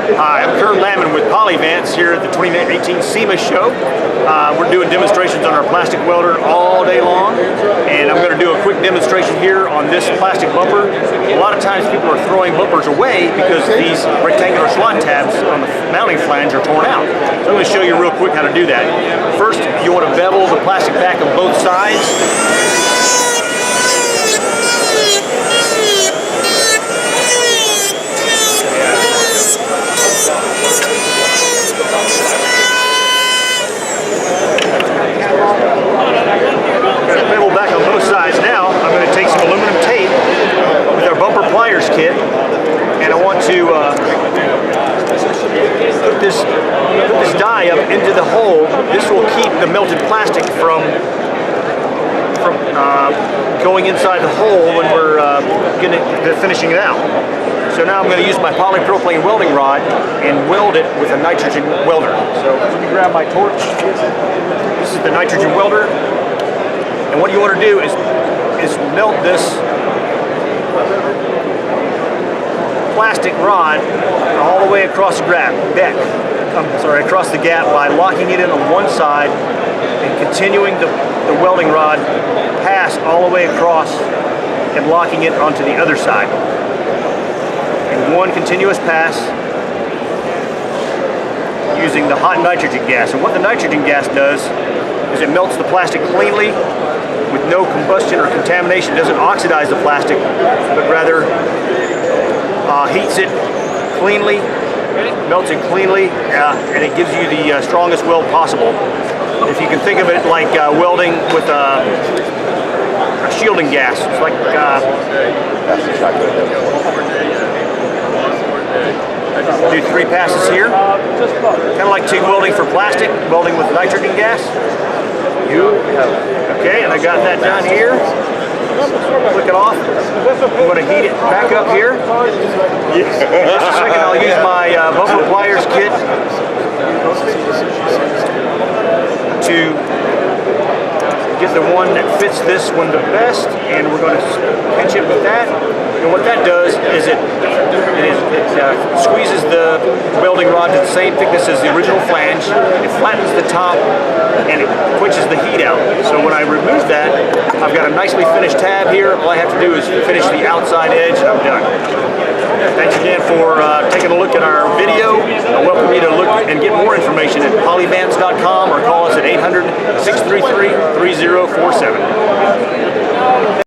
Hi, I'm Lammon with Polyvance here at the 2018 SEMA show. We're doing demonstrations on our plastic welder all day long, and I'm going to do a quick demonstration here on this plastic bumper. A lot of times people are throwing bumpers away because these rectangular slot tabs on the mounting flange are torn out. So I'm going to show you real quick how to do that. First, you want to bevel the plastic back on both sides. Kit, and I want to put this die up into the hole. This will keep the melted plastic from going inside the hole when we're finishing it out. So now I'm going to use my polypropylene welding rod and weld it with a nitrogen welder. So let me grab my torch. This is the nitrogen welder, and what you want to do is melt this plastic rod all the way across the across the gap by locking it in on one side and continuing the welding rod pass all the way across and locking it onto the other side. In one continuous pass using the hot nitrogen gas. And what the nitrogen gas does is it melts the plastic cleanly with no combustion or contamination. It doesn't oxidize the plastic, but rather heats it cleanly, melts it cleanly, and it gives you the strongest weld possible. If you can think of it like welding with a shielding gas. It's like do 3 passes here, kind of like TIG welding for plastic, welding with nitrogen gas. Okay, and I got that down here. Click it off. I'm going to heat it back up here. In just a second, I'll use my bumper pliers kit to get the one that fits this one the best, and we're going to pinch it with that. And what that does is it squeezes the welding rod to the same thickness as the original flange. It flattens the top and it quenches the heat out. So when I remove that, I've got a nicely finished tab here. All I have to do is finish the outside edge and I'm done. Thanks again for taking a look at our video. I welcome you to look and get more information at polyvance.com or call us at 800-633-3047.